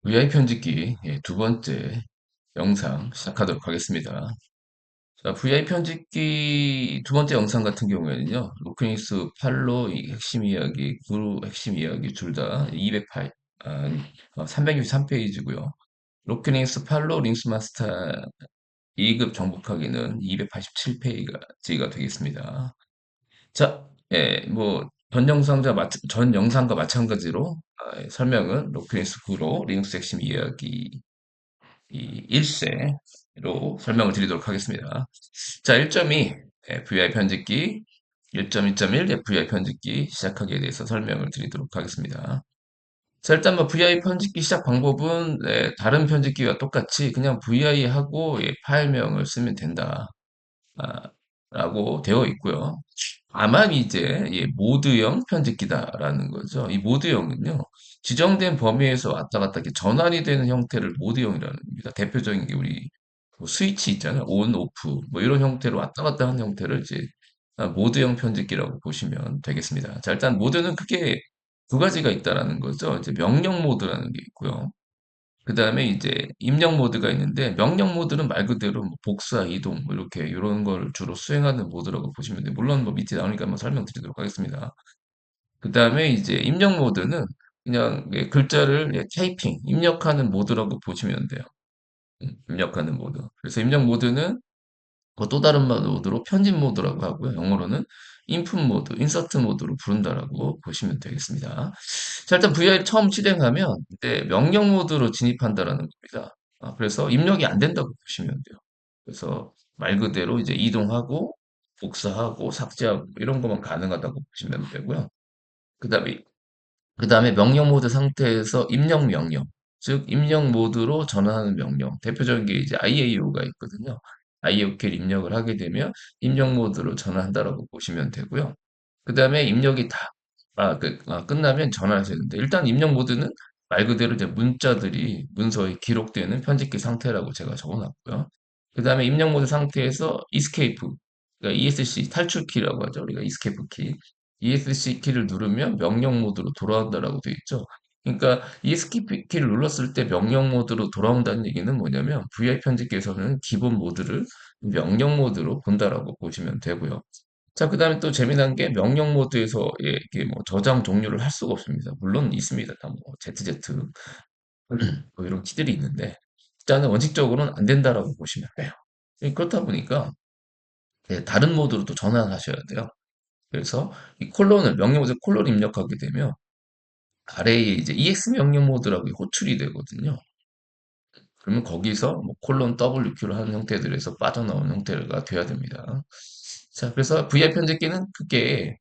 VI 편집기 두 번째 영상 시작하도록 하겠습니다. 자, VI 편집기 두 번째 영상 같은 경우에는요, 로크닉스 8로 이 핵심 이야기, 9 핵심 이야기 둘 다 208, 363페이지고요. 로크닉스 8로 링스 마스터 2급 정복하기는 287페이지가 되겠습니다. 자, 전 영상과 마찬가지로 설명은 로크닉스 9로 리눅스 핵심 이야기 이 1세로 설명을 드리도록 하겠습니다. 자, 1.2 FEI 편집기, 1.2.1 FEI 편집기 시작하기에 대해서 설명을 드리도록 하겠습니다. 자, 일단 뭐 VI 편집기 시작 방법은 다른 편집기와 똑같이 그냥 VI하고 파일명을 쓰면 된다. 아, 라고 되어 있고요. 다만 이제 모드형 편집기다라는 거죠. 이 모드형은요. 지정된 범위에서 왔다 갔다 이렇게 전환이 되는 형태를 모드형이라는 겁니다. 대표적인 게 우리 뭐 스위치 있잖아요. 온, 오프 뭐 이런 형태로 왔다 갔다 하는 형태를 이제 모드형 편집기라고 보시면 되겠습니다. 자, 일단 모드는 크게 두 가지가 있다라는 거죠. 이제 명령 모드라는 게 있고요. 그 다음에 이제 입력 모드가 있는데 명령 모드는 말 그대로 뭐 복사, 이동 뭐 이렇게 이런 걸 주로 수행하는 모드라고 보시면 돼요. 물론 뭐 밑에 나오니까 한번 설명드리도록 하겠습니다. 그 다음에 이제 입력 모드는 그냥 글자를 타이핑, 입력하는 모드라고 보시면 돼요. 입력하는 모드. 그래서 입력 모드는 또 다른 모드로 편집 모드라고 하고요. 영어로는 인풋 모드, 인서트 모드로 부른다라고 보시면 되겠습니다. 자, 일단 VI를 처음 실행하면 이때 명령 모드로 진입한다라는 겁니다. 그래서 입력이 안 된다고 보시면 돼요. 그래서 말 그대로 이제 이동하고 복사하고 삭제하고 이런 것만 가능하다고 보시면 되고요. 그다음에 그다음에 명령 모드 상태에서 입력 명령, 즉 입력 모드로 전환하는 명령. 대표적인 게 이제 IAO가 있거든요. IAO 키를 입력을 하게 되면 입력 모드로 전환한다라고 보시면 되고요. 그다음에 입력이 끝나면 전환하셔야 되는데 일단 입력 모드는 말 그대로 이제 문자들이 문서에 기록되는 편집기 상태라고 제가 적어놨고요. 그다음에 입력 모드 상태에서 escape, 그러니까 ESC 탈출 키라고 하죠. 우리가 escape 키. ESC 키를 누르면 명령 모드로 돌아온다라고 되어 있죠. 그러니까 ESC 키를 눌렀을 때 명령 모드로 돌아온다는 얘기는 뭐냐면 VI 편집기에서는 기본 모드를 명령 모드로 본다라고 보시면 되고요. 자, 그 다음에 또 재미난 게 명령 모드에서 이게 뭐 저장 종료를 할 수가 없습니다. 물론 있습니다. 다 뭐 ZZ 뭐 이런 키들이 있는데 일단은 원칙적으로는 안 된다라고 보시면 돼요. 그렇다 보니까 다른 모드로 또 전환하셔야 돼요. 그래서 이 콜론을 명령 모드에 콜론 입력하게 되면 아래에 이제 EX 명령 모드라고 호출이 되거든요. 그러면 거기서 뭐 콜론 WQ를 하는 형태들에서 빠져나오는 형태가 돼야 됩니다. 자, 그래서 VI 편집기는 크게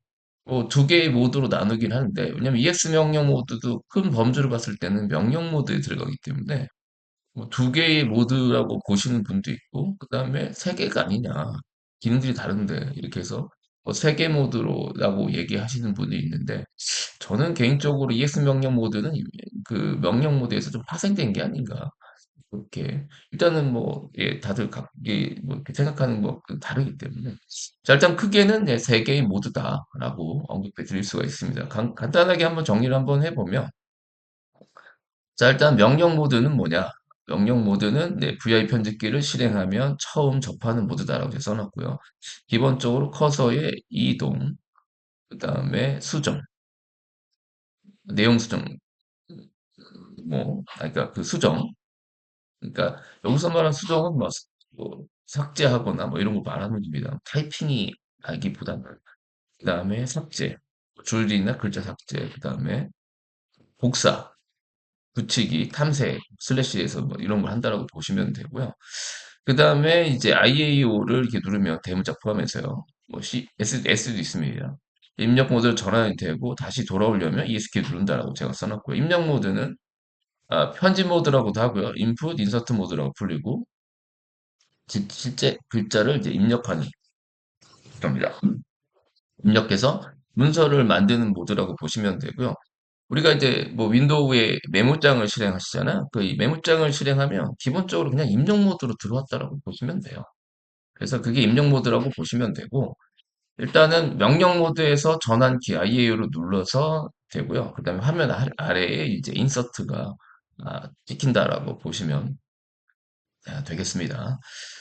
뭐 두 개의 모드로 나누긴 하는데, 왜냐면 EX 명령 모드도 큰 범주를 봤을 때는 명령 모드에 들어가기 때문에 뭐 두 개의 모드라고 보시는 분도 있고, 그 다음에 세 개가 아니냐. 기능들이 다른데, 이렇게 해서 세 개 모드로라고 얘기하시는 분이 있는데, 저는 개인적으로 EX 명령 모드는 그 명령 모드에서 좀 파생된 게 아닌가. 그렇게 일단은 뭐 다들 각기 뭐 이렇게 생각하는 거 다르기 때문에 자 일단 크게는 세 개의 모드다라고 언급해 드릴 수가 있습니다. 간단하게 한번 정리를 한번 해보면 자 일단 명령 모드는 뭐냐? 명령 모드는 VI 편집기를 실행하면 처음 접하는 모드다라고 제가 써놨고요. 기본적으로 커서의 이동, 그 다음에 수정, 내용 수정, 그러니까 그 수정, 그러니까 여기서 말하는 수정은 뭐 삭제하거나 뭐 이런 거 말하는 겁니다. 타이핑이 아기보다는 그다음에 삭제, 줄이나 글자 삭제, 그다음에 복사, 붙이기, 탐색, 슬래시에서 뭐 이런 걸 한다라고 보시면 되고요. 그다음에 이제 IAO를 이렇게 누르면 대문자 포함해서요. 뭐 S도 있습니다. 입력 모드를 전환이 되고 다시 돌아오려면 ESC 누른다라고 제가 써놨고요. 입력 모드는 편집 모드라고도 하고요. 인풋, 인서트 모드라고 불리고 실제 글자를 이제 입력하는 겁니다. 입력해서 문서를 만드는 모드라고 보시면 되고요. 우리가 이제 뭐 윈도우에 메모장을 실행하시잖아요. 그 이 메모장을 실행하면 기본적으로 그냥 입력 모드로 들어왔다라고 보시면 돼요. 그래서 그게 입력 모드라고 보시면 되고 일단은 명령 모드에서 전환키 IAO로 눌러서 되고요. 그다음에 화면 아래에 이제 인서트가 찍힌다라고 보시면 되겠습니다.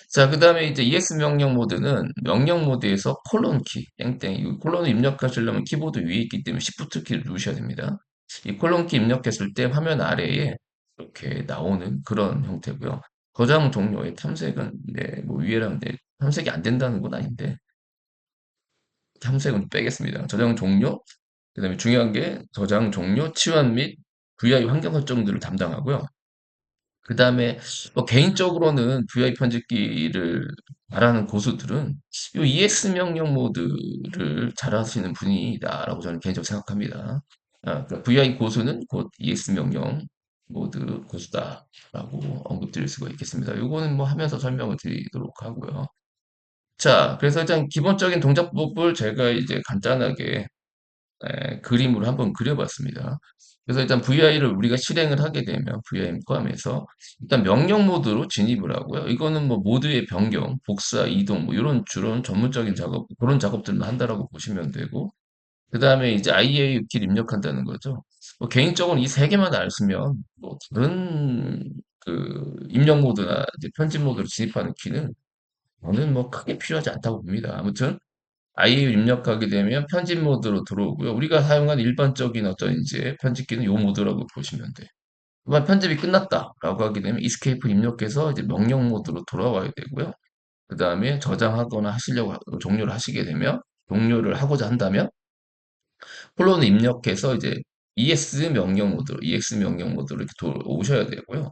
자, 그 다음에 이제 EX 명령 모드는 명령 모드에서 콜론 키, 땡땡, 이 콜론을 입력하시려면 키보드 위에 있기 때문에 Shift 키를 누르셔야 됩니다. 이 콜론 키 입력했을 때 화면 아래에 이렇게 나오는 그런 형태고요. 저장 종료의 탐색은 뭐 위에랑 탐색이 안 된다는 건 아닌데 탐색은 빼겠습니다. 저장 종료, 그 다음에 중요한 게 저장 종료, 치환 및 VI 환경 설정들을 담당하고요. 그 다음에 뭐 개인적으로는 VI 편집기를 잘하는 고수들은 이 EX 명령 모드를 잘하시는 분이다라고 저는 개인적으로 생각합니다. 그러니까 VI 고수는 곧 EX 명령 모드 고수다라고 언급드릴 수가 있겠습니다. 이거는 뭐 하면서 설명을 드리도록 하고요. 자, 그래서 일단 기본적인 동작법을 제가 이제 간단하게 그림으로 한번 그려봤습니다. 그래서 일단 VI를 우리가 실행을 하게 되면 VIM 포함해서 일단 명령 모드로 진입을 하고요. 이거는 뭐 모드의 변경, 복사, 이동 뭐 이런 주로 전문적인 작업 그런 작업들만 한다라고 보시면 되고 그 다음에 이제 IAU키를 입력한다는 거죠. 뭐 개인적으로 이 세 개만 알으면 뭐 다른 그 입력 모드나 이제 편집 모드로 진입하는 키는 저는 뭐 크게 필요하지 않다고 봅니다. 아무튼 IAU 입력하게 되면 편집 모드로 들어오고요. 우리가 사용하는 일반적인 어떤 이제 편집기는 이 모드라고 보시면 돼요. 그만 편집이 끝났다라고 하게 되면 이스케이프 입력해서 이제 명령 모드로 돌아와야 되고요. 그 다음에 저장하거나 종료를 하시게 되면 종료를 하고자 한다면 폴로는 입력해서 이제 EX 명령 모드로 이렇게 오셔야 되고요.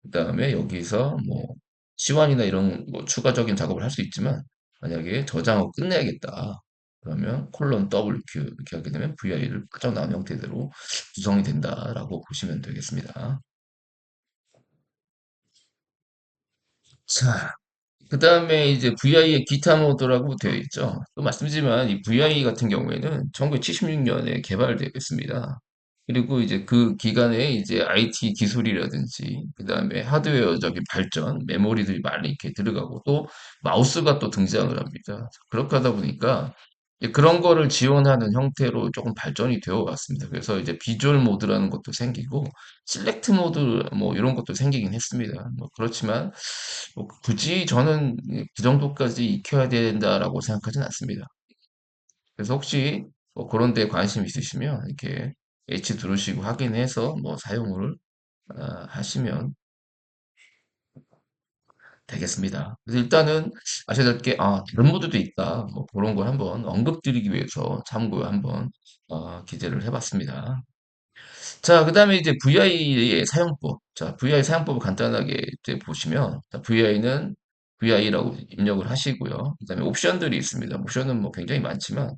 그 다음에 여기서 뭐 시완이나 이런 뭐 추가적인 작업을 할 수 있지만 만약에 저장하고 끝내야겠다. 그러면 콜론 WQ 이렇게 하게 되면 VI를 빠져나온 형태대로 구성이 된다라고 보시면 되겠습니다. 자, 그 다음에 이제 VI의 기타 모드라고 되어 있죠. 또 말씀드리지만 이 VI 같은 경우에는 1976년에 개발되었습니다. 그리고 이제 그 기간에 이제 IT 기술이라든지 그 다음에 하드웨어적인 발전, 메모리들이 많이 이렇게 들어가고 또 마우스가 또 등장을 합니다. 그렇게 하다 보니까 이제 그런 거를 지원하는 형태로 조금 발전이 되어 왔습니다. 그래서 이제 비주얼 모드라는 것도 생기고 실렉트 모드 뭐 이런 것도 생기긴 했습니다. 뭐 그렇지만 뭐 굳이 저는 그 정도까지 익혀야 된다라고 생각하진 않습니다. 그래서 혹시 뭐 그런 데 관심 있으시면 이렇게 H 누르시고 확인해서 뭐 사용을 하시면 되겠습니다. 그래서 일단은 아셔야 될 게, 다른 모드도 있다. 뭐 그런 걸 한번 언급드리기 위해서 참고 한번 기재를 해봤습니다. 자, 그 다음에 이제 VI의 사용법. 자, VI 사용법을 간단하게 이제 보시면, VI는 VI라고 입력을 하시고요. 그 다음에 옵션들이 있습니다. 옵션은 뭐 굉장히 많지만,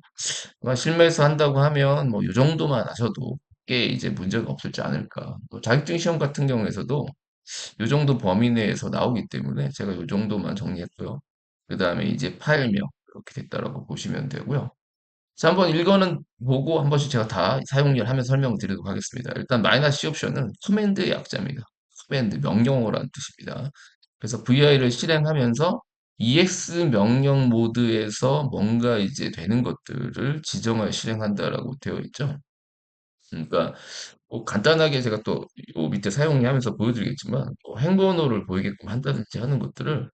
실무에서 한다고 하면 뭐 이 정도만 하셔도 꽤 이제 문제가 없을지 않을까. 또 자격증 시험 같은 경우에서도 이 정도 범위 내에서 나오기 때문에 제가 이 정도만 정리했고요. 그 다음에 이제 파일명 이렇게 됐다라고 보시면 되고요. 자, 한번 읽어는 보고 한 번씩 제가 다 사용률 하면서 설명을 드리도록 하겠습니다. 일단 마이너스 C 옵션은 커맨드의 약자입니다. 커맨드, 명령어라는 뜻입니다. 그래서 VI를 실행하면서 EX 명령 모드에서 뭔가 이제 되는 것들을 지정하여 실행한다라고 되어 있죠. 그러니까 뭐 간단하게 제가 또 요 밑에 사용하면서 보여드리겠지만 뭐 행번호를 보이게끔 한다든지 하는 것들을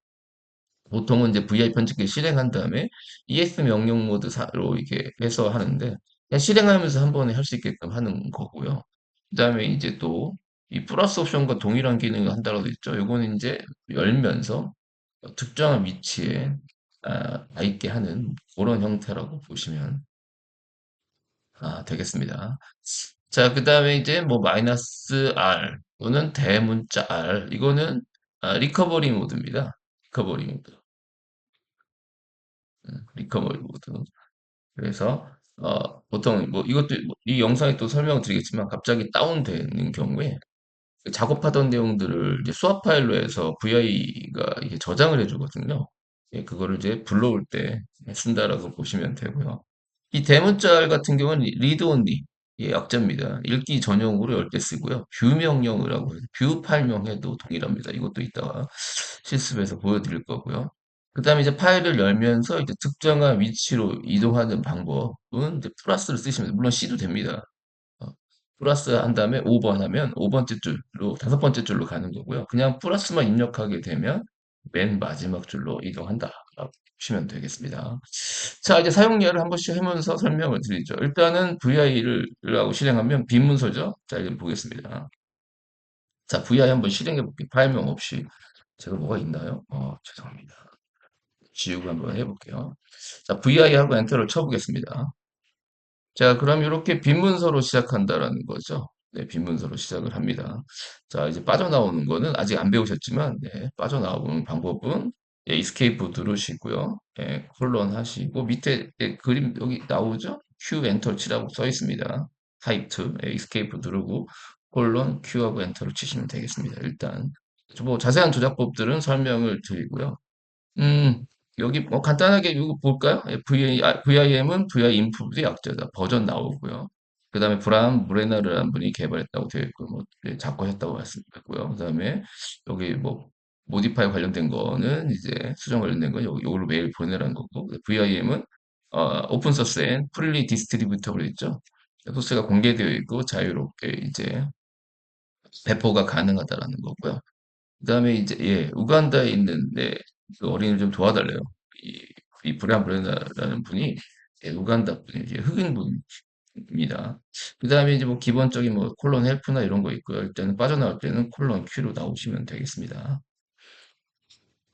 보통은 이제 VI 편집기 실행한 다음에 ES 명령 모드로 이렇게 해서 하는데 그냥 실행하면서 한 번에 할 수 있게끔 하는 거고요. 그다음에 이제 또 이 플러스 옵션과 동일한 기능을 한다고 했죠. 요거는 이제 열면서 특정한 위치에 가 있게 하는 그런 형태라고 보시면 되겠습니다. 자, 그다음에 이제 뭐 마이너스 R 또는 대문자 R 이거는 리커버리 모드입니다. 리커버리 모드. 리커버리 모드. 그래서 보통 뭐 이것도 이 영상에 또 설명을 드리겠지만 갑자기 다운되는 경우에 그 작업하던 내용들을 이제 수합 파일로 해서 VI가 이게 저장을 해주거든요. 예, 그거를 이제 불러올 때 쓴다라고 보시면 되고요. 이 대문자 같은 경우는 리드 온리 예, 약자입니다. 읽기 전용으로 열 때 쓰고요. 뷰 명령이라고 해서 뷰 파일명해도 동일합니다. 이것도 이따가 실습에서 보여드릴 거고요. 그 다음에 이제 파일을 열면서 이제 특정한 위치로 이동하는 방법은 이제 플러스를 쓰시면 물론 C도 됩니다. 어, 플러스 한 다음에 5번 하면 5번째 줄로, 5번째 줄로 가는 거고요. 그냥 플러스만 입력하게 되면 맨 마지막 줄로 이동한다. 라고 보시면 되겠습니다. 자, 이제 사용 예를 한 번씩 하면서 설명을 드리죠. 일단은 VI를 하고 실행하면 빈 문서죠. 자, 이제 보겠습니다. 자, VI 한번 실행해 볼게요. 파일명 없이. 제가 뭐가 있나요? 죄송합니다. 지우고 한번 해볼게요. 자, VI 하고 엔터를 쳐보겠습니다. 자, 그럼 이렇게 빈 문서로 시작한다라는 거죠. 네, 빈 문서로 시작을 합니다. 자, 이제 빠져나오는 거는 아직 안 배우셨지만, 네, 빠져나오는 방법은 예, 이스케이프 누르시고요. 예, 콜론 하시고, 밑에 예, 그림 여기 나오죠? Q 엔터 치라고 써 있습니다. 타입2, 예, 이스케이프 누르고, 콜론 Q하고 엔터를 치시면 되겠습니다. 일단, 뭐 자세한 조작법들은 설명을 드리고요. 음, 여기 뭐 간단하게 이거 볼까요? 예, VIM은 VI 인풋의 약자다. 버전 나오고요. 그 다음에 브람 무레나르라는 분이 개발했다고 되어 있고, 뭐, 예, 작곡했다고 말씀드렸고요. 그 다음에 여기 뭐, 모디파이 관련된 거는 이제 수정 관련된 건 요걸로 메일 보내라는 거고, VIM은 오픈 소스 앤 프리리 디스트리뷰터로 있죠. 소스가 공개되어 있고 자유롭게 이제 배포가 가능하다라는 거고요. 그다음에 이제 예, 우간다에 있는 네, 그 어린이를 좀 도와달래요. 이, 이 브리안 브레나라는 분이 예, 우간다 분이 이제 흑인 분입니다. 그다음에 이제 뭐 기본적인 뭐 콜론 헬프나 이런 거 있고요. 일단은 빠져나올 때는 콜론 Q로 나오시면 되겠습니다.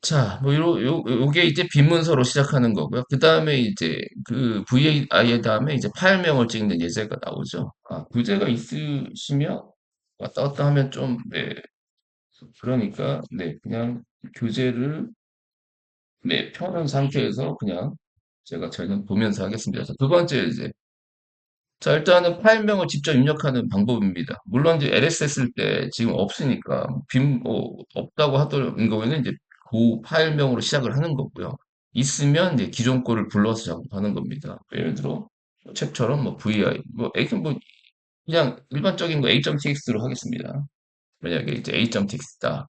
자, 뭐 요게 이제 빈문서로 시작하는 거고요. 그다음에 이제 그 VAI의 다음에 이제 파일명을 찍는 예제가 나오죠. 아, 교재가 있으시면 왔다 갔다 하면 좀 네, 그러니까 네, 그냥 교재를 네, 펴놓은 상태에서 그냥 제가 저희는 보면서 하겠습니다. 자, 두 번째 이제 자, 일단은 파일명을 직접 입력하는 방법입니다. 물론 이제 LS 했을 때 지금 없으니까 없다고 하던 경우에는 이제 그 파일명으로 시작을 하는 거고요. 있으면 이제 기존 거를 불러서 작업하는 겁니다. 예를 들어 책처럼 뭐 VI 뭐 그냥 일반적인 거 A.txt로 하겠습니다. 만약에 이제 A.txt다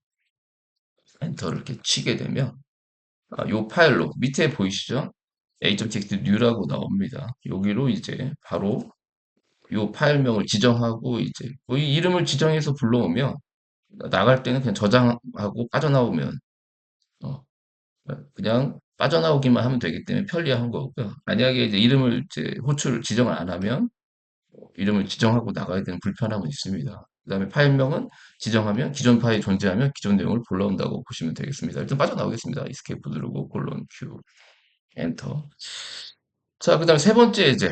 엔터를 이렇게 치게 되면 요 파일로 밑에 보이시죠? A.txt new라고 나옵니다. 여기로 이제 바로 요 파일명을 지정하고 이제 뭐이 이름을 지정해서 불러오면 나갈 때는 그냥 저장하고 빠져나오면 어, 그냥 빠져나오기만 하면 되기 때문에 편리한 거고요. 만약에 이제 이름을 이제 호출을 지정을 안 하면 이름을 지정하고 나가야 되는 불편함은 있습니다. 그다음에 파일명은 지정하면 기존 파일이 존재하면 기존 내용을 불러온다고 보시면 되겠습니다. 일단 빠져나오겠습니다. 이스케이프 누르고 콜론 Q 엔터. 자, 그다음 세 번째 예제.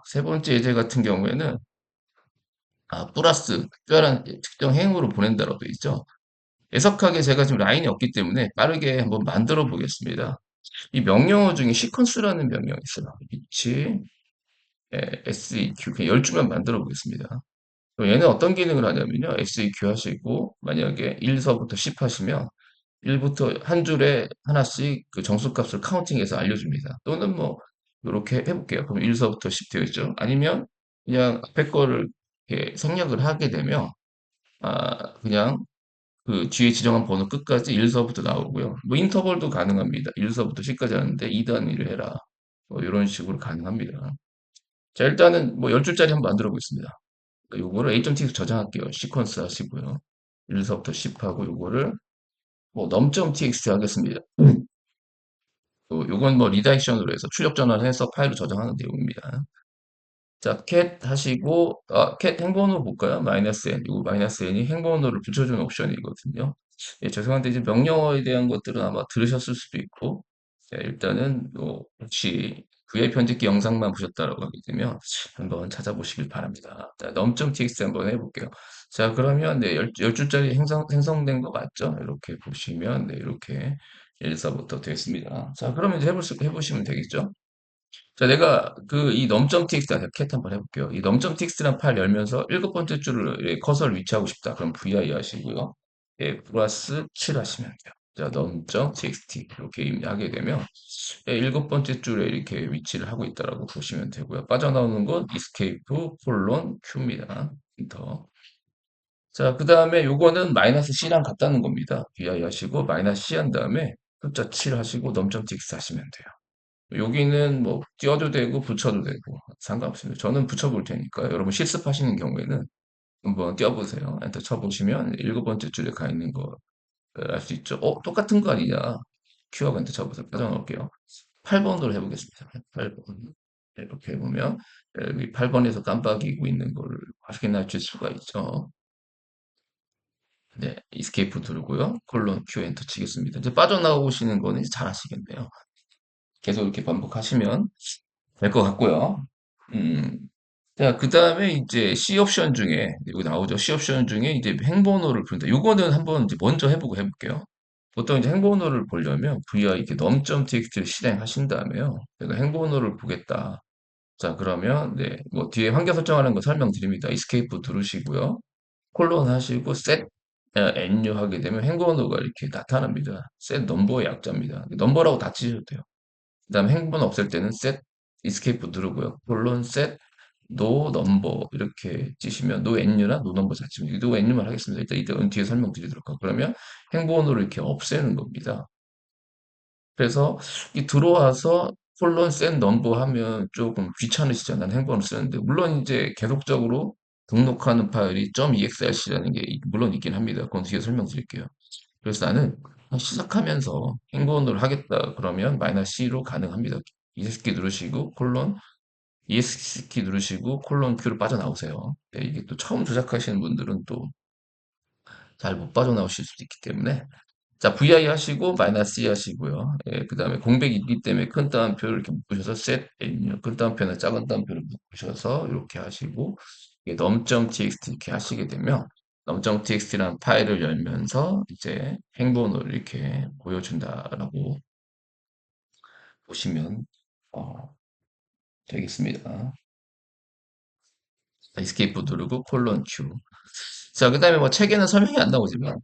세 번째 예제 같은 경우에는 플러스 특별한 특정 행으로 보낸다라고 되어 있죠. 애석하게 제가 지금 라인이 없기 때문에 빠르게 한번 만들어 보겠습니다. 이 명령어 중에 시퀀스라는 명령이 있어요. 위치, SEQ, 그냥 10줄만 만들어 보겠습니다. 그럼 얘는 어떤 기능을 하냐면요. SEQ 하시고, 만약에 1서부터 10 하시면, 1부터 한 줄에 하나씩 그 정수값을 카운팅해서 알려줍니다. 또는 뭐, 이렇게 해볼게요. 그럼 1서부터 10 되어 있죠. 아니면, 그냥 앞에 거를 이렇게 생략을 하게 되면, 그냥 그 뒤에 지정한 번호 끝까지 1서부터 나오고요. 뭐 인터벌도 가능합니다. 1서부터 10까지 하는데 2단위를 해라. 뭐 이런 식으로 가능합니다. 자, 일단은 뭐 10줄짜리 한번 만들어 보겠습니다. 요거를 A.txt 저장할게요. 시퀀스 하시고요. 1서부터 10하고 요거를 뭐 num.txt 하겠습니다. 요건 뭐 리다이렉션으로 해서 출력 전환해서 파일로 저장하는 내용입니다. 자, cat 하시고, cat 행번호 볼까요? 마이너스 n. 이 마이너스 n이 행번호를 붙여주는 옵션이거든요. 예, 죄송한데 이제 명령어에 대한 것들은 아마 들으셨을 수도 있고, 예, 일단은 혹시 VI 편집기 영상만 보셨다라고 하게 되면 한번 찾아보시길 바랍니다. 자, num.txt 한번 해볼게요. 자, 그러면 네, 10줄짜리 생성된 거 맞죠? 이렇게 보시면 네, 이렇게 1서부터 됐습니다. 자, 그러면 이제 해보시면 되겠죠? 자, 내가 이 넘.txt, cat 한번 해볼게요. 이 넘.txt란 파일 열면서 일곱 번째 줄을 커서를 위치하고 싶다. 그럼 vi 하시고요. 예, 플러스 7 하시면 돼요. 자, 넘.txt 이렇게 입력하게 되면 예, 일곱 번째 줄에 이렇게 위치를 하고 있다라고 보시면 되고요. 빠져나오는 건 escape 콜론 q입니다. 엔터. 자, 그 다음에 요거는 마이너스 c랑 같다는 겁니다. vi 하시고 마이너스 c 한 다음에 숫자 7 하시고 넘.txt 하시면 돼요. 여기는 뭐 띄워도 되고 붙여도 되고 상관없습니다. 저는 붙여볼 테니까 여러분 실습하시는 경우에는 한번 띄워보세요. 엔터 쳐보시면 일곱 번째 줄에 가 있는 거 알 수 있죠. 똑같은 거 아니냐? 큐하고 엔터 쳐보세요. 빠져나올게요. 8번으로 해보겠습니다. 8번. 이렇게 해보면 여기 8번에서 깜빡이고 있는 거를 확인하실 수가 있죠. 네, 이스케이프 누르고요. 콜론 Q 엔터 치겠습니다. 이제 빠져나오시는 거는 이제 잘 하시겠네요. 계속 이렇게 반복하시면 될 것 같고요. 음, 자, 그 다음에 이제 C 옵션 중에, 여기 나오죠. C 옵션 중에 이제 행번호를 부른다. 요거는 한번 이제 먼저 해보고 해볼게요. 보통 이제 행번호를 보려면 VI 이렇게 num.txt를 실행하신 다음에요. 내가 행번호를 보겠다. 자, 그러면, 네, 뭐 뒤에 환경 설정하는 거 설명드립니다. escape 누르시고요. 콜론 하시고 set NU 하게 되면 행번호가 이렇게 나타납니다. set 넘버의 약자입니다. 넘버라고 다 치셔도 돼요. 그 다음에 행번 없을 때는 set escape 누르고요. 콜론 set no number 이렇게 치시면 no NU나 no number 잘 치면 no NU만 하겠습니다. 일단 이따 뒤에 설명드리도록 하고 그러면 행번호를 이렇게 없애는 겁니다. 그래서 이 들어와서 콜론 센 넘버 하면 조금 귀찮으시잖아요. 행번호 쓰는데 물론 이제 계속적으로 등록하는 파일이 .exrc라는 게 물론 있긴 합니다. 그건 뒤에 설명드릴게요. 그래서 나는 시작하면서 행번호를 하겠다 그러면 마이너스 C로 가능합니다. ESC 누르시고 콜론 ESC 누르시고 콜론 Q로 빠져나오세요. 네, 이게 또 처음 조작하시는 분들은 또 잘 못 빠져나오실 수도 있기 때문에 자, VI 하시고 마이너스 C 하시고요. 예, 그 다음에 공백이 있기 때문에 큰 따옴표를 이렇게 묶으셔서 set 큰 따옴표나 작은 따옴표를 묶으셔서 이렇게 하시고 이게 num.txt 이렇게 하시게 되면 num.txt라는 파일을 열면서 이제 행본을 이렇게 보여준다라고 보시면 어, 되겠습니다. escape 누르고 콜론 Q. 자, 그 다음에 뭐 책에는 설명이 안 나오지만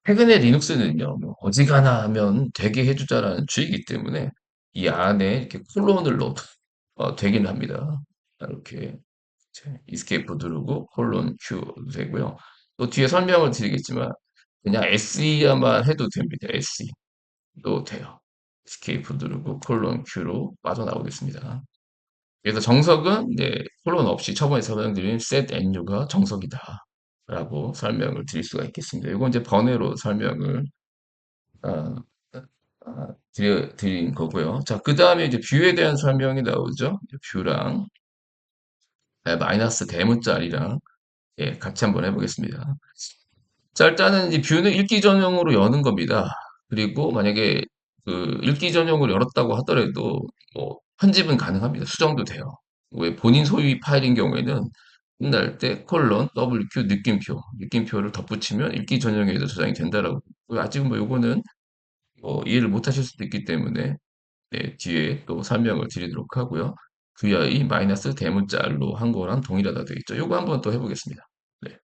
최근에 리눅스는요, 뭐 어지간하 하면 되게 해주자라는 주의이기 때문에 이 안에 이렇게 콜론을 넣어도 되긴 합니다. 이렇게 이스케이프 누르고 콜론 Q 되고요. 또 뒤에 설명을 드리겠지만 그냥 SE야만 해도 됩니다. SE도 돼요. 이스케이프 누르고 콜론 Q로 빠져나오겠습니다. 그래서 정석은 이제 콜론 없이 처음에 설명드린 set NU가 정석이다. 라고 설명을 드릴 수가 있겠습니다. 이건 이제 번외로 설명을 어, 드린 거고요. 자, 그 다음에 이제 뷰에 대한 설명이 나오죠. 뷰랑 마이너스 대문자리랑 예, 같이 한번 해보겠습니다. 자, 일단은 이 뷰는 읽기 전용으로 여는 겁니다. 그리고 만약에 그 읽기 전용으로 열었다고 하더라도 뭐 편집은 가능합니다. 수정도 돼요. 왜 본인 소유 파일인 경우에는 끝날 때 콜론 WQ 느낌표를 덧붙이면 읽기 전용에도 저장이 된다라고. 아직은 뭐 요거는 뭐 이해를 못 하실 수도 있기 때문에 네, 뒤에 또 설명을 드리도록 하고요. VI 마이너스 대문자로 한 거랑 동일하다 되겠죠. 요거 한번 또 해보겠습니다. 네.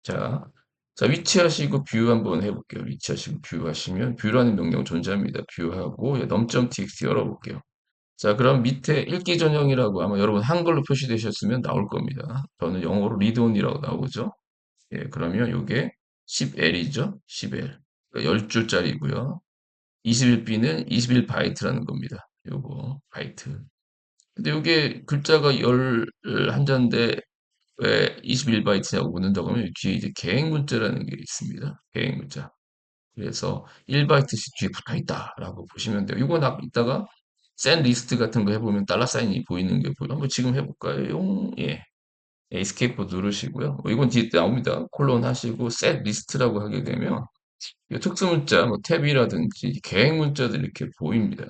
자, 자, 위치하시고 뷰 한번 해볼게요. 위치하시고 뷰 하시면 뷰라는 명령 존재합니다. 뷰하고 넘.txt 열어볼게요. 자, 그럼 밑에 읽기 전형이라고 아마 여러분 한글로 표시되셨으면 나올 겁니다. 저는 영어로 readon이라고 나오죠. 예, 그러면 요게 10L이죠. 10L. 10줄짜리고요. 21B는 21바이트라는 겁니다. 요거 바이트. 근데 요게 글자가 11자인데 왜 21바이트냐고 묻는다고 하면 뒤에 이제 계획 문자라는 게 있습니다. 계획 문자. 그래서 1바이트씩 뒤에 붙어 있다라고 보시면 돼요. 이거 이따가 센 리스트 같은 거 해보면 달러 사인이 보이는 게 보여. 한번 지금 해볼까요? 예. 에스케이프 누르시고요. 이건 뒤에 나옵니다. 콜론 하시고 셋 리스트라고 하게 되면 이 특수 문자, 뭐 탭이라든지 계획 문자들이 이렇게 보입니다.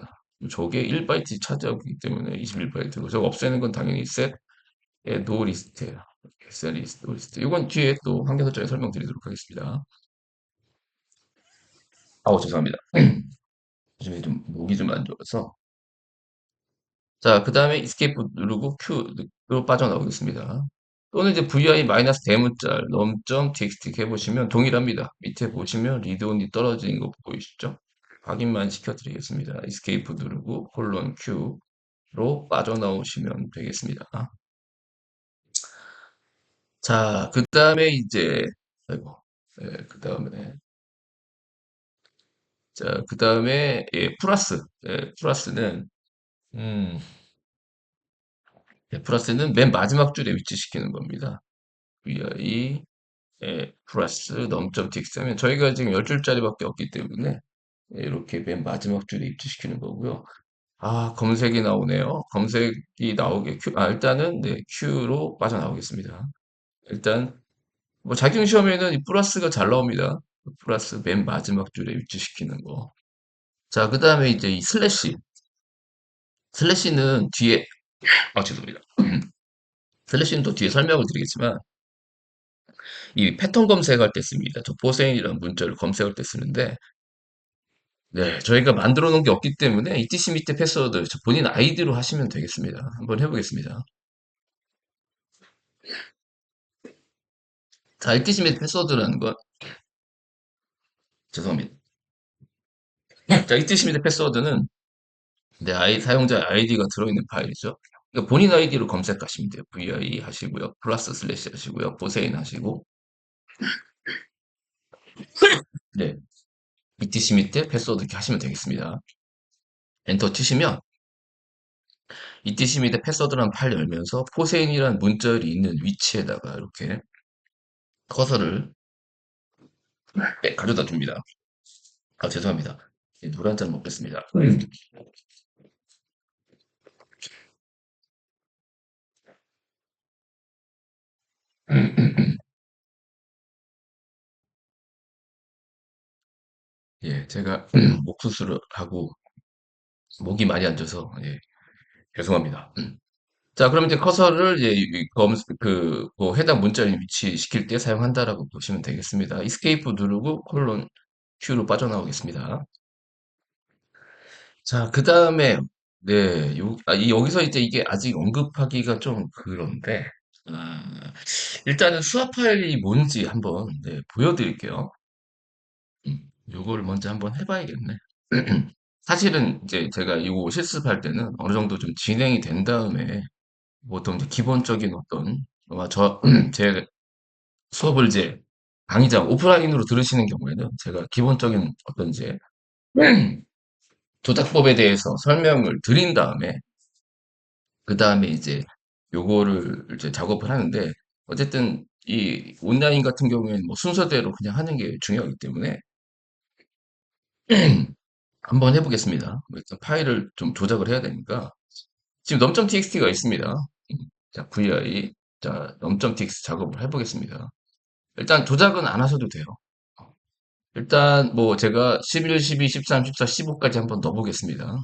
저게 1바이트 차지하고 있기 때문에 21바이트고 저거 없애는 건 당연히 셋 노 리스트예요. 셋 리스트, 노 리스트. 이건 뒤에 또 한개 설정에 설명드리도록 하겠습니다. 아우 죄송합니다. 요즘에 좀 목이 좀 안 좋아서 자, 그 다음에 escape 누르고 Q로 빠져나오겠습니다. 또는 이제 vi 마이너스 대문자 num.txt 해보시면 동일합니다. 밑에 보시면 readon이 떨어진 거 보이시죠? 확인만 시켜드리겠습니다. escape 누르고 콜론 Q로 빠져나오시면 되겠습니다. 자, 그 다음에 이제 아이고, 그 다음에 자, 그 다음에 플러스 플러스는 음, 플러스는 맨 마지막 줄에 위치시키는 겁니다. vi 플러스 넘점.txt 하면 저희가 지금 10줄짜리밖에 없기 때문에 이렇게 맨 마지막 줄에 위치시키는 거고요. 아, 검색이 나오네요. 검색이 나오게 일단은 네, Q로 빠져나오겠습니다. 일단 뭐 자격 시험에는 이 플러스가 잘 나옵니다. 플러스 맨 마지막 줄에 위치시키는 거. 자, 그다음에 이제 이 슬래시. 슬래시는 뒤에 죄송합니다. 슬래시는 또 뒤에 설명을 드리겠지만 이 패턴 검색할 때 씁니다. 저 포세인이라는 문자를 검색할 때 쓰는데 네, 저희가 만들어 놓은 게 없기 때문에 ETC 밑에 패스워드 저 본인 아이디로 하시면 되겠습니다. 한번 해보겠습니다. 자, ETC 밑에 패스워드라는 건 죄송합니다. 자, ETC 밑에 패스워드는 내 사용자 아이디가 들어있는 파일이죠. 그러니까 본인 아이디로 검색하시면 돼요. vi 하시고요. 플러스 슬래시 하시고요. 포세인 하시고 네, ETC 밑에 패스워드 이렇게 하시면 되겠습니다. 엔터 치시면 ETC 밑에 패스워드라는 파일 열면서 포세인이라는 문자열이 있는 위치에다가 이렇게 커서를 가져다 줍니다. 아, 죄송합니다. 물 한 잔 먹겠습니다. 예, 제가 목 수술을 하고 목이 많이 안 좋아서 예, 죄송합니다. 자, 그럼 이제 커서를 예, 뭐 해당 문자에 위치시킬 때 사용한다라고 보시면 되겠습니다. 이스케이프 누르고 콜론 Q로 빠져나오겠습니다. 자, 그 다음에 네, 여기서 이제 이게 아직 언급하기가 좀 그런데 아, 일단은 수학 파일이 뭔지 한번 네, 보여드릴게요. 요거를 먼저 한번 해봐야겠네. 사실은 이제 제가 이거 실습할 때는 어느 정도 좀 진행이 된 다음에 보통 이제 기본적인 어떤 제 수업을 이제 강의장 오프라인으로 들으시는 경우에는 제가 기본적인 어떤 이제 조작법에 대해서 설명을 드린 다음에 그 다음에 이제 요거를 이제 작업을 하는데 어쨌든 이 온라인 같은 경우에는 뭐 순서대로 그냥 하는 게 중요하기 때문에 한번 해보겠습니다. 일단 파일을 좀 조작을 해야 되니까 지금 넘.txt가 있습니다. 자, vi 자 넘.txt 작업을 해보겠습니다. 일단 조작은 안 하셔도 돼요. 일단 뭐 제가 11, 12, 13, 14, 15까지 한번 넣어보겠습니다.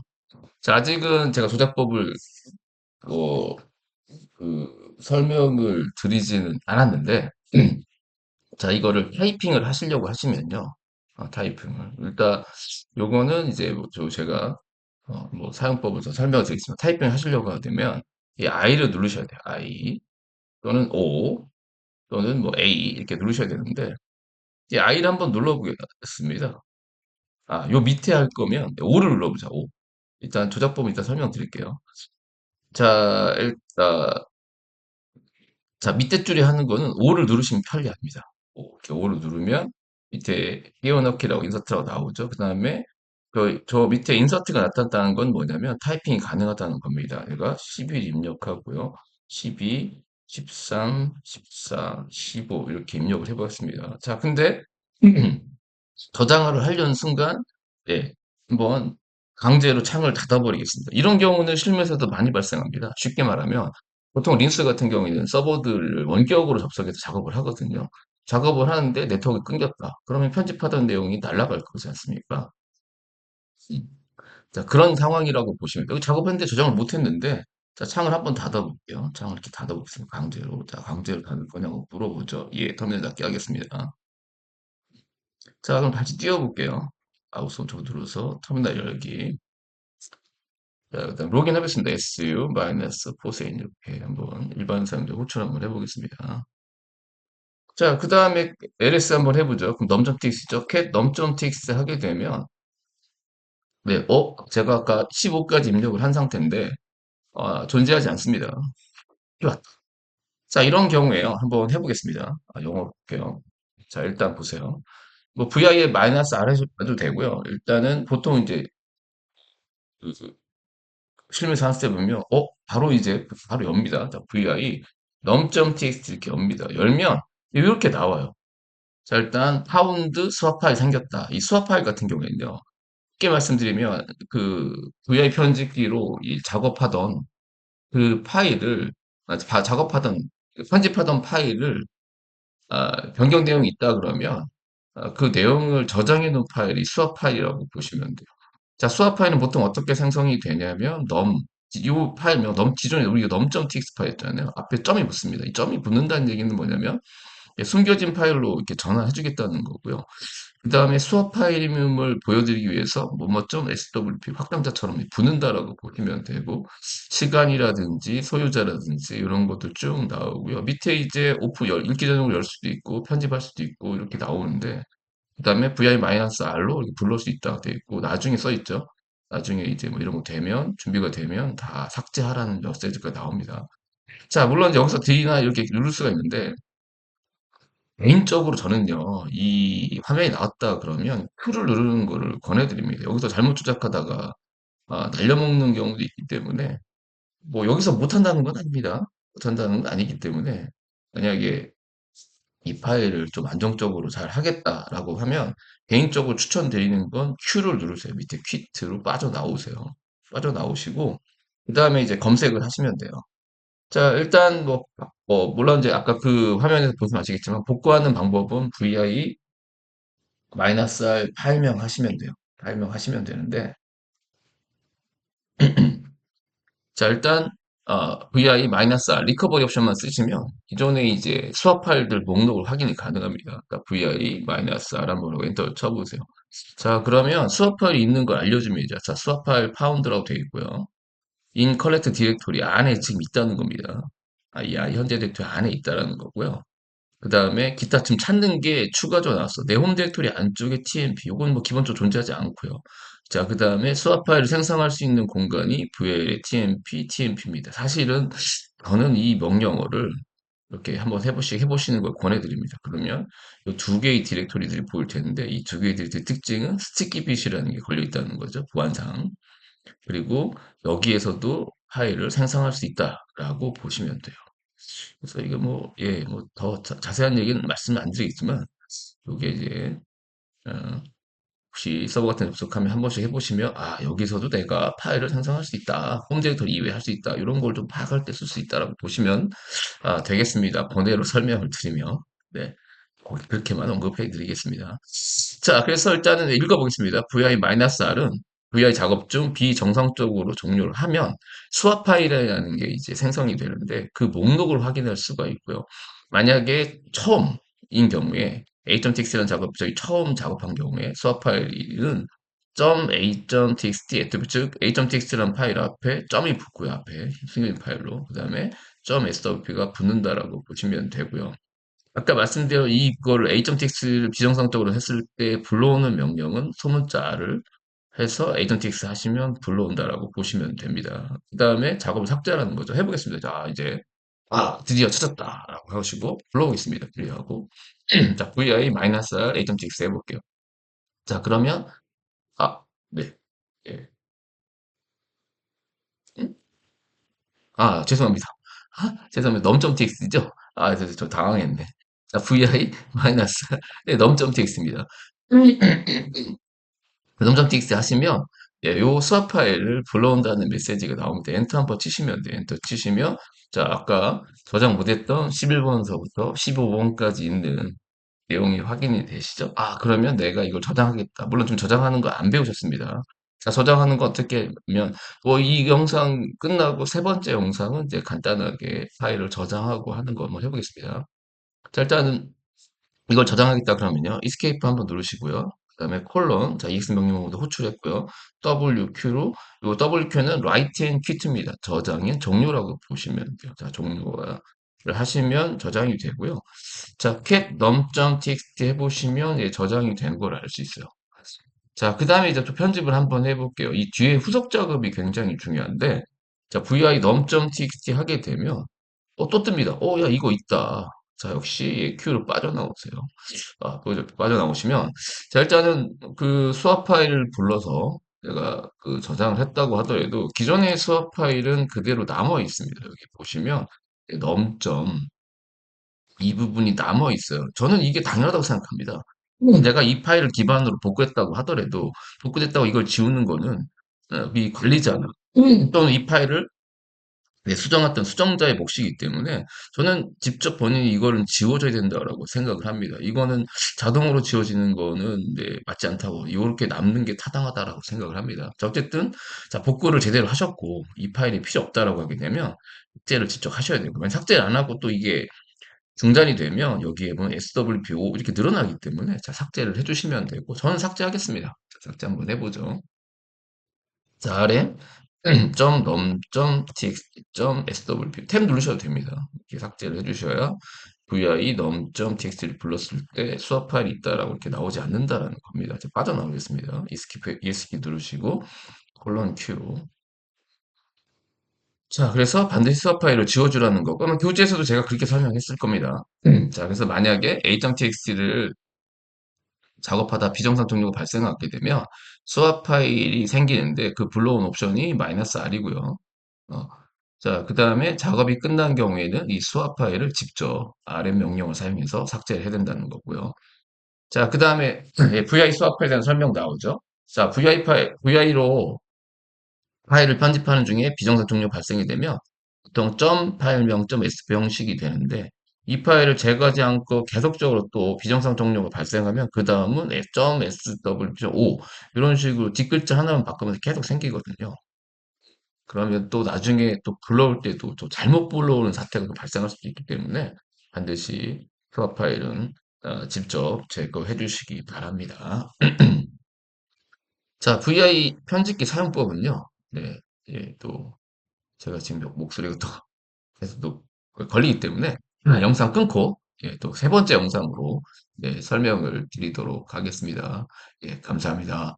자, 아직은 제가 조작법을 뭐 설명을 드리지는 않았는데 자, 이거를 타이핑을 하시려고 하시면요. 타이핑을. 일단, 요거는 이제 제가, 뭐 사용법을 더 설명을 드리겠습니다. 타이핑 하시려고 하면, 이 I를 누르셔야 돼요. I. 또는 O. 또는 뭐 A. 이렇게 누르셔야 되는데, 이 I를 한번 눌러보겠습니다. 요 밑에 할 거면 O를 눌러보자. O. 일단 조작법 일단 설명드릴게요. 자, 자, 밑에 줄에 하는 거는 O를 누르시면 편리합니다. 이렇게 O를 누르면 밑에 띄워넣기라고 인서트라고 나오죠. 그 다음에 저 밑에 인서트가 나타났다는 건 뭐냐면 타이핑이 가능하다는 겁니다. 얘가 11 입력하고요. 12, 13, 14, 15 이렇게 입력을 해보겠습니다. 자, 근데 저장을 하려는 순간 네, 한번 강제로 창을 닫아버리겠습니다. 이런 경우는 실무에서도 많이 발생합니다. 쉽게 말하면 보통 린스 같은 경우에는 서버들을 원격으로 접속해서 작업을 하거든요. 작업을 하는데 네트워크가 끊겼다. 그러면 편집하던 내용이 날아갈 거지 않습니까? 음. 자, 그런 상황이라고 보시면 여기 작업했는데 저장을 못했는데 자, 창을 한번 닫아볼게요. 창을 이렇게 닫아보겠습니다. 강제로. 자, 강제로 닫을 거냐고 물어보죠. 예, 터미널 닫기 하겠습니다. 자, 그럼 다시 띄워볼게요. 마우스 오른쪽 눌러서 터미널 열기. 자, 그다음 로그인 하겠습니다. su 마이너스 포세인 이렇게 한번 일반 사용자 호출 한번 해보겠습니다. 자, 그 다음에 ls 한번 해보죠. 그럼 num.txt죠. cat num.txt 하게 되면 네, 제가 아까 15까지 입력을 한 상태인데 존재하지 않습니다. 좋았다. 자, 이런 경우에요. 한번 해보겠습니다. 영어로 볼게요. 자, 일단 보세요. 뭐 VI에 마이너스 R 해도 되고요. 일단은 보통 이제 그 실무에서 한 스텝 보면, 바로 이제, 바로 엽니다. 자, vi, num.txt 이렇게 엽니다. 열면, 이렇게 나와요. 자, 일단, 파운드 스왑 파일 생겼다. 이 스왑 파일 같은 경우에는요, 쉽게 말씀드리면, 그, vi 편집기로 이 작업하던 그 파일을, 작업하던, 편집하던 파일을, 변경 내용이 있다 그러면, 그 내용을 저장해 놓은 파일이 수업 파일이라고 보시면 돼요. 자, 수학 파일은 보통 어떻게 생성이 되냐면 이 파일명 기존에 우리가 num.txt 파일이었잖아요. 앞에 점이 붙습니다. 이 점이 붙는다는 얘기는 뭐냐면 숨겨진 파일로 이렇게 전환해 주겠다는 거고요. 그 다음에 수학 파일임을 보여드리기 위해서 뭐뭐.swp 확장자처럼 붙는다라고 보시면 되고 시간이라든지 소유자라든지 이런 것들 쭉 나오고요. 밑에 이제 읽기 전용으로 열 수도 있고 편집할 수도 있고 이렇게 나오는데 그다음에 vi-r로 이렇게 불러올 수 있다 돼 있고 나중에 써 있죠. 나중에 이제 뭐 이런 거 되면 준비가 되면 다 삭제하라는 메시지가 나옵니다. 자, 물론 여기서 D나 이렇게 누를 수가 있는데 개인적으로 저는요 이 화면이 나왔다 그러면 Q를 누르는 거를 권해드립니다. 여기서 잘못 조작하다가 날려먹는 경우도 있기 때문에 뭐 여기서 못한다는 건 아닙니다. 못한다는 건 아니기 때문에 만약에 이 파일을 좀 안정적으로 잘 하겠다라고 하면 개인적으로 추천드리는 건 Q를 누르세요. 밑에 퀴트로 빠져나오세요. 빠져나오시고 그 다음에 이제 검색을 하시면 돼요. 자, 일단 물론 이제 아까 그 화면에서 보시면 아시겠지만 복구하는 방법은 vi-r 파일명 하시면 돼요. 파일명 하시면 되는데 자, 일단 vi-r 리커버리 옵션만 쓰시면 기존에 이제 수합 파일들 목록을 확인이 가능합니다. 그러니까 vi-r 한번 엔터 쳐보세요. 자, 그러면 수합 파일이 있는 걸 알려줍니다. 자, 수합 파일 파운드라고 되어 있고요. in collect 디렉토리 안에 지금 있다는 겁니다. 이 현재 디렉토리 안에 있다라는 거고요. 그 다음에 기타 지금 찾는 게 추가적으로 나왔어. 내 홈 디렉토리 안쪽에 tmp. 이건 뭐 기본적으로 존재하지 않고요. 자, 그 다음에 수합 파일을 생성할 수 있는 공간이 VL의 tmp, tmp입니다. 사실은 저는 이 명령어를 이렇게 한번 해보시는 걸 권해드립니다. 그러면 이 두 개의 디렉토리들이 보일 텐데 이 두 개의 디렉토리 특징은 스티키 빛이라는 게 걸려 있다는 거죠. 보안상. 그리고 여기에서도 파일을 생성할 수 있다라고 보시면 돼요. 그래서 이게 뭐, 예, 뭐 더 자세한 얘기는 말씀 안 드리겠지만, 이게 이제, 어, 혹시 서버 같은 데 접속하면 한 번씩 해보시면, 여기서도 내가 파일을 생성할 수 있다. 홈 디렉토리 이외에 할 수 있다. 이런 걸 좀 파악할 때 쓸 수 있다라고 보시면, 되겠습니다. 번외로 설명을 드리며, 네. 그렇게만 언급해 드리겠습니다. 자, 그래서 일단은 읽어보겠습니다. vi-r은 vi 작업 중 비정상적으로 종료를 하면 수합 파일이라는 게 이제 생성이 되는데 그 목록을 확인할 수가 있고요. 만약에 처음인 경우에 a.txt라는 작업, 저희 처음 작업한 경우에 수합 파일은 .a.txt, 즉 a.txt라는 파일 앞에 점이 붙고요. 앞에 숨겨진 파일로. 그 다음에 .swp가 붙는다라고 보시면 되고요. 아까 말씀드린 이걸 a.tx를 비정상적으로 했을 때 불러오는 명령은 소문자를 해서 a.tx 하시면 불러온다라고 보시면 됩니다. 그 다음에 작업을 삭제하는 거죠. 해보겠습니다. 자, 이제 드디어 찾았다라고 하시고 불러오겠습니다. 클리어하고 자, vi-r a.tx 해볼게요. 자, 그러면 네. 예. 음? 죄송합니다. 죄송합니다. 넘.tx죠? 저 당황했네. 자, vi 마이너스 네, 넘.tx입니다. 넘.txt 하시면 요 수합 파일을 불러온다는 메시지가 나옵니다. 엔터 한번 치시면 돼요. 엔터 치시면 자, 아까 저장 못했던 11번서부터 15번까지 있는 내용이 확인이 되시죠? 그러면 내가 이걸 저장하겠다. 물론 좀 저장하는 거 안 배우셨습니다. 자, 저장하는 거 어떻게 하면, 이 영상 끝나고 세 번째 영상은 이제 간단하게 파일을 저장하고 하는 거 한번 해보겠습니다. 자, 일단은 이걸 저장하겠다 그러면요. escape 한번 누르시고요. 그 다음에 콜론, 자, ex 명령어도 호출했고요. WQ로, 요 WQ는 write and quit입니다. 저장인 종료라고 보시면 돼요. 자, 종료를 하시면 저장이 되고요. 자, cat num.txt 해보시면 예, 저장이 된 걸 알 수 있어요. 자, 그 다음에 이제 또 편집을 한번 해볼게요. 이 뒤에 후속 작업이 굉장히 중요한데, 자, vi num.txt 하게 되면, 또 뜹니다. 야, 이거 있다. 자, 역시 Q로 빠져나오세요. 빠져나오시면, 자, 일단은 그 수합 파일을 불러서, 제가 그 저장을 했다고 하더라도 기존의 수업 파일은 그대로 남아 있습니다. 여기 보시면 넘점 이 부분이 남아 있어요. 저는 이게 당연하다고 생각합니다. 내가 이 파일을 기반으로 복구했다고 하더라도 복구됐다고 이걸 지우는 거는 이 관리자나 또는 이 파일을 수정했던 수정자의 몫이기 때문에 저는 직접 본인이 이거는 지워줘야 된다라고 생각을 합니다. 이거는 자동으로 지워지는 거는 네, 맞지 않다고 이렇게 남는 게 타당하다라고 생각을 합니다. 자, 어쨌든 자 복구를 제대로 하셨고 이 파일이 필요 없다라고 하게 되면 삭제를 직접 하셔야 되고 만약 삭제를 안 하고 또 이게 중단이 되면 여기에 보면 SWPO 이렇게 늘어나기 때문에 자 삭제를 해주시면 되고 저는 삭제하겠습니다. 자, 삭제 한번 해보죠. 자, 아래 점 넘 점 txt 점 swp 탭 누르셔도 됩니다. 이렇게 삭제를 해주셔야 vi 넘 점 txt를 불렀을 때 수업 파일이 있다라고 이렇게 나오지 않는다라는 겁니다. 이제 빠져나오겠습니다. ESC 누르시고 콜론 Q. 자, 그래서 반드시 수업 파일을 지워주라는 거. 그러면 교재에서도 제가 그렇게 설명했을 겁니다. 자, 그래서 만약에 a.txt를 작업하다 비정상 종료가 발생하게 되면 수합 파일이 생기는데 그 불러온 옵션이 마이너스 R이고요. 어, 자, 그 다음에 작업이 끝난 경우에는 이 수합 파일을 직접 RM 명령을 사용해서 삭제를 해야 된다는 거고요. 자, 그 다음에 VI 수합 파일에 대한 설명 나오죠. 자, VI 파일, VI로 파일을 편집하는 중에 비정상 종료 발생이 되면 보통 점 파일명 점 sp 형식이 되는데 이 파일을 제거하지 않고 계속적으로 또 비정상 종료가 발생하면 그 다음은 점 sw.o 이런 식으로 뒷글자 하나만 바꾸면서 계속 생기거든요. 그러면 또 나중에 또 불러올 때도 또 잘못 불러오는 사태가 발생할 수도 있기 때문에 반드시 수합 파일은 직접 제거해 주시기 바랍니다. 자, VI 편집기 사용법은요. 네, 예, 또 제가 지금 목소리가 또 계속 또 걸리기 때문에 영상 끊고 예, 또 세 번째 영상으로 네, 설명을 드리도록 하겠습니다. 예, 감사합니다.